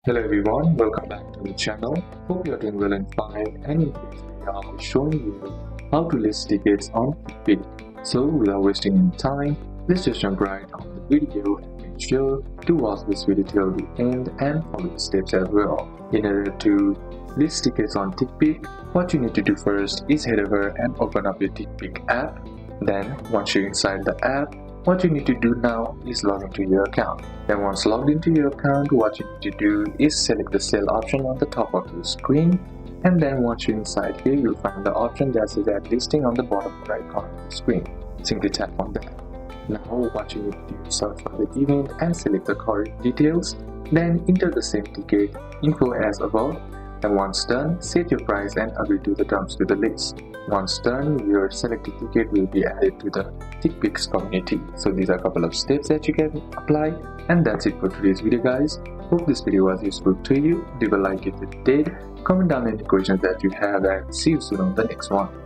Hello everyone, welcome back to the channel. Hope you are doing well and fine, and in today's video I'll be showing you how to list tickets on TickPick. So without wasting any time, let's just jump right on the video and make sure to watch this video till the end and follow the steps as well. In order to list tickets on TickPick, what you need to do first is head over and open up your TickPick app. Then once you're inside the app, what you need to do now is log into your account. Then once logged into your account, what you need to do is select the sale option on the top of your screen, and then once you're inside here, you'll find the option that says add listing on the bottom right corner of the screen. Simply tap on that. Now what you need to do is search for the event and select the correct details, then enter the same ticket info as above, and once done, set your price and agree to the terms to the list. Once done, your selected ticket will be added to the TickPick's community. So these are a couple of steps that you can apply, and that's it for today's video guys. Hope this video was useful to you. Leave a like if it did, comment down any questions that you have, and see you soon on the next one.